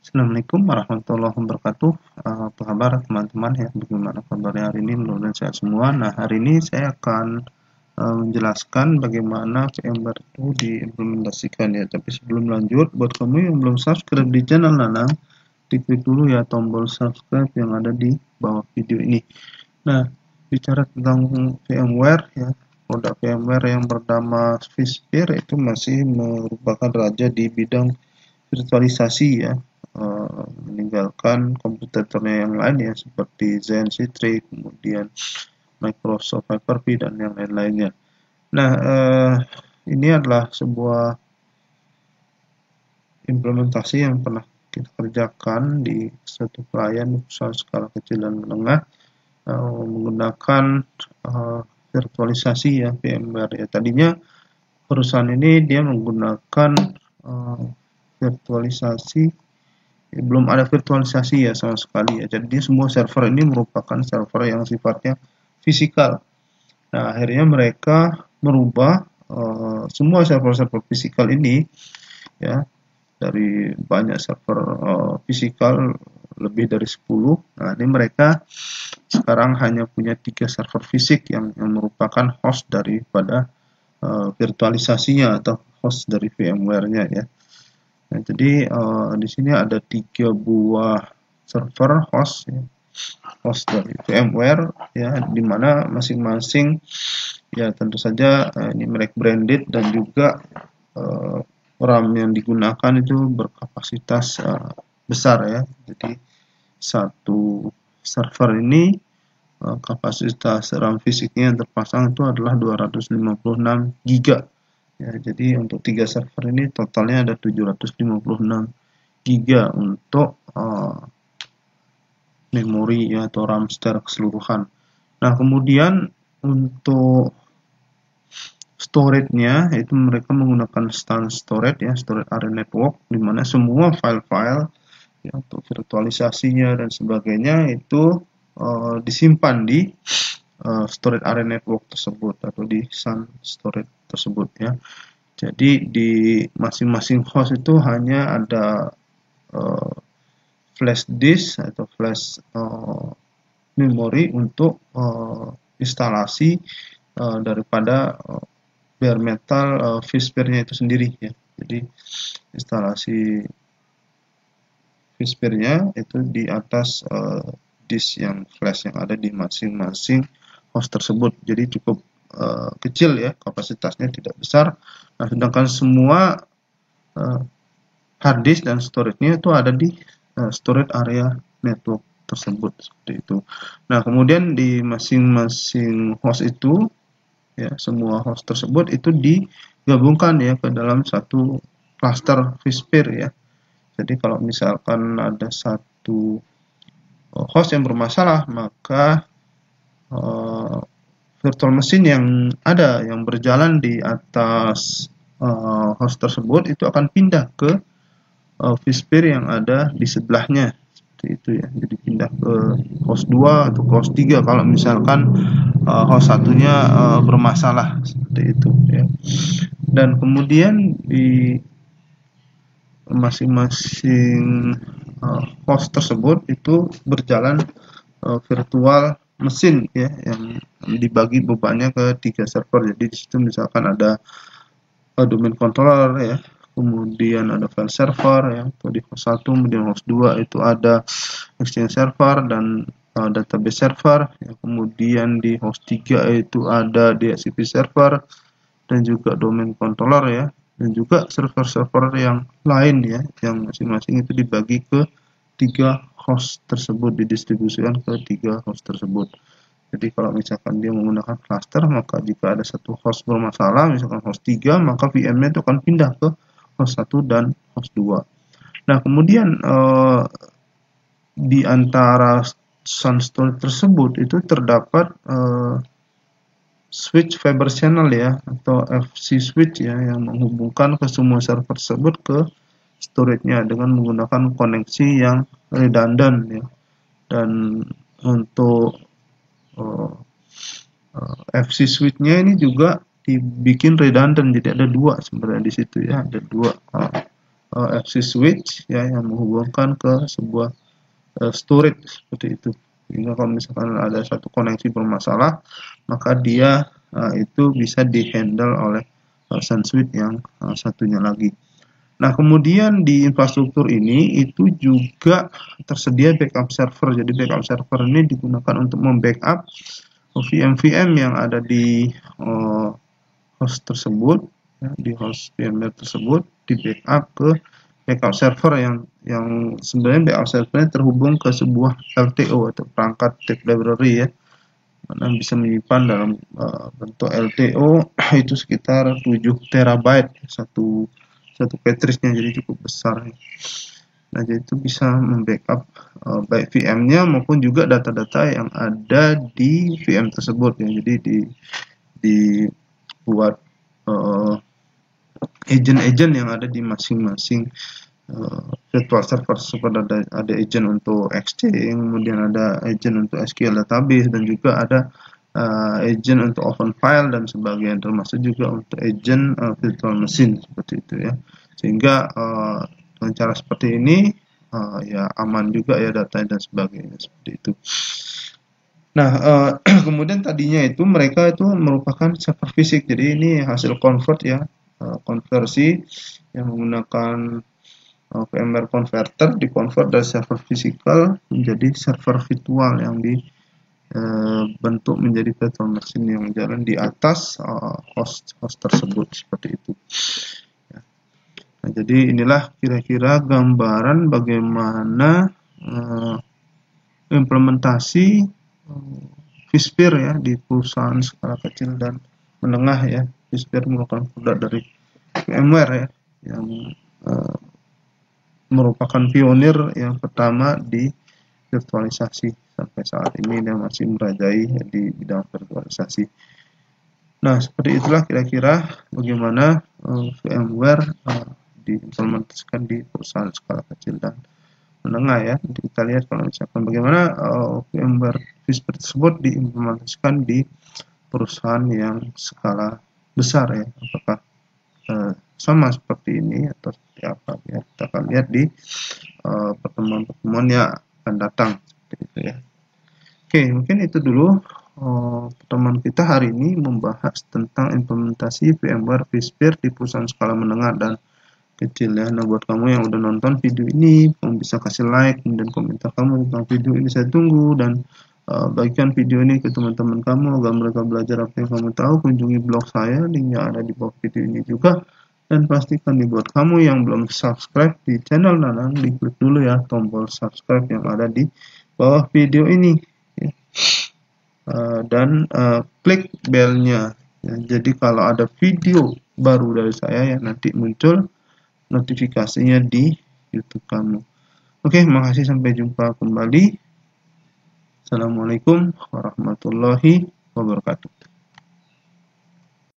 Assalamualaikum warahmatullahi wabarakatuh. Apa kabar teman-teman ya? Bagaimana kabarnya hari ini? Mudah-mudahan sehat semua. Nah, hari ini saya akan menjelaskan bagaimana VMware itu diimplementasikan ya. Tapi sebelum lanjut, buat kamu yang belum subscribe di channel Nanang, klik dulu ya tombol subscribe yang ada di bawah video ini. Nah, bicara tentang VMware ya, produk VMware yang bernama vSphere itu masih merupakan raja di bidang virtualisasi ya, meninggalkan kompetitornya yang lain ya seperti Zen C3, kemudian Microsoft Hyper-V dan yang lain-lainnya. Nah, ini adalah sebuah implementasi yang pernah kita kerjakan di satu klien usaha skala kecil dan menengah, menggunakan virtualisasi ya VMware ya. Tadinya perusahaan ini dia menggunakan virtualisasi, belum ada virtualisasi ya sama sekali ya. Jadi semua server ini merupakan server yang sifatnya fisikal. Nah, akhirnya mereka merubah semua server-server fisikal ini ya, dari banyak server fisikal lebih dari 10. Nah, ini mereka sekarang hanya punya 3 server fisik yang merupakan host daripada virtualisasinya atau host dari VMware-nya ya. Nah, jadi di sini ada 3 buah server host ya, host dari VMware ya, di mana masing-masing ya tentu saja ini merek branded dan juga RAM yang digunakan itu berkapasitas besar ya. Jadi satu server ini kapasitas RAM fisiknya yang terpasang itu adalah 256 GB. Ya, jadi untuk 3 server ini totalnya ada 756 GB untuk memori ya, atau RAM secara keseluruhan. Nah, kemudian untuk storage-nya itu mereka menggunakan standard storage ya, storage area network, di mana semua file-file ya, untuk virtualisasinya dan sebagainya itu disimpan di storage area network tersebut atau di SAN storage tersebut ya. Jadi di masing-masing host itu hanya ada flash disk atau flash memori untuk instalasi daripada bare metal vSphere-nya itu sendiri ya. Jadi instalasi vSphere-nya itu di atas disk yang flash yang ada di masing-masing host tersebut. Jadi cukup kecil ya, kapasitasnya tidak besar. Nah, sedangkan semua hard disk dan storage-nya itu ada di storage area network tersebut seperti itu. Nah, kemudian di masing-masing host itu ya, semua host tersebut itu digabungkan ya ke dalam satu cluster vSphere ya. Jadi kalau misalkan ada satu host yang bermasalah, maka virtual machine yang ada yang berjalan di atas host tersebut itu akan pindah ke vSphere yang ada di sebelahnya seperti itu ya. Jadi pindah ke host 2 atau host 3 kalau misalkan host satunya bermasalah seperti itu ya. Dan kemudian di masing-masing host tersebut itu berjalan virtual mesin ya, yang dibagi bebannya ke 3 server. Jadi di situ misalkan ada domain controller ya, kemudian ada file server ya, atau di host 1, kemudian host 2 itu ada exchange server dan database server ya, kemudian di host 3 itu ada DHCP server dan juga domain controller ya, dan juga server-server yang lain ya, yang masing-masing itu dibagi ke 3 host tersebut, didistribusikan ke 3 host tersebut. Jadi kalau misalkan dia menggunakan cluster, maka jika ada satu host bermasalah, misalkan host 3, maka VM-nya itu akan pindah ke host 1 dan host 2. Nah, kemudian di antara SAN storage tersebut itu terdapat switch fiber channel ya, atau FC switch ya, yang menghubungkan ke semua server tersebut ke storage-nya dengan menggunakan koneksi yang redundant ya. Dan untuk FC switch-nya ini juga dibikin redundant, jadi ada 2 sebenarnya di situ ya, ada 2 FC switch ya yang menghubungkan ke sebuah storage seperti itu. Sehingga kalau misalkan ada satu koneksi bermasalah, maka dia itu bisa dihandle oleh SunSuite yang satunya lagi. Nah, kemudian di infrastruktur ini itu juga tersedia backup server. Jadi backup server ini digunakan untuk membackup VM-VM yang ada di host tersebut, ya, di host VMware tersebut, di backup ke backup server yang sebenarnya backup servernya terhubung ke sebuah LTO atau perangkat tape library ya, yang bisa menyimpan dalam bentuk LTO itu sekitar 7 terabyte satu cartridge-nya, jadi cukup besar. Nah, jadi itu bisa membackup baik VM-nya maupun juga data-data yang ada di VM tersebut ya. Jadi dibuat agent-agent yang ada di masing-masing virtual server seperti ada agent untuk Exchange, kemudian ada agent untuk SQL database, dan juga ada agent untuk open file dan sebagainya, termasuk juga untuk agent virtual machine seperti itu ya. Sehingga dengan cara seperti ini ya aman juga ya datanya dan sebagainya seperti itu. Nah, kemudian tadinya itu mereka itu merupakan server fisik, jadi ini hasil convert ya, konversi yang menggunakan VMware Converter, dikonvert dari server fisikal menjadi server virtual yang dibentuk menjadi virtual machine yang jalan di atas host tersebut seperti itu. Nah, jadi inilah kira-kira gambaran bagaimana implementasi vSphere ya di perusahaan skala kecil dan menengah ya. vSphere merupakan produk dari VMware ya, yang merupakan pionir yang pertama di virtualisasi. Sampai saat ini dia masih merajai di bidang virtualisasi. Nah, seperti itulah kira-kira bagaimana VMware diimplementasikan di perusahaan skala kecil dan menengah ya. Jadi kita lihat kalau misalkan bagaimana VMware vSphere tersebut diimplementasikan di perusahaan yang skala besar ya. Apakah sama seperti ini atau seperti apa ya, kita akan lihat di pertemuan-pertemuan yang akan datang seperti itu ya. Oke, mungkin itu dulu pertemuan kita hari ini membahas tentang implementasi VMware vSphere di perusahaan skala menengah dan kecil ya. Nah, buat kamu yang udah nonton video ini, kamu bisa kasih like dan komentar kamu tentang video ini, saya tunggu, dan bagikan video ini ke teman-teman kamu agar mereka belajar apa yang kamu tahu. Kunjungi blog saya, linknya ada di bawah video ini juga. Dan pastikan nih buat kamu yang belum subscribe di channel Nanang, diklik dulu ya tombol subscribe yang ada di bawah video ini ya. Dan klik belnya ya. Jadi kalau ada video baru dari saya ya nanti muncul notifikasinya di YouTube kamu. Oke, makasih, sampai jumpa kembali. Assalamualaikum warahmatullahi wabarakatuh.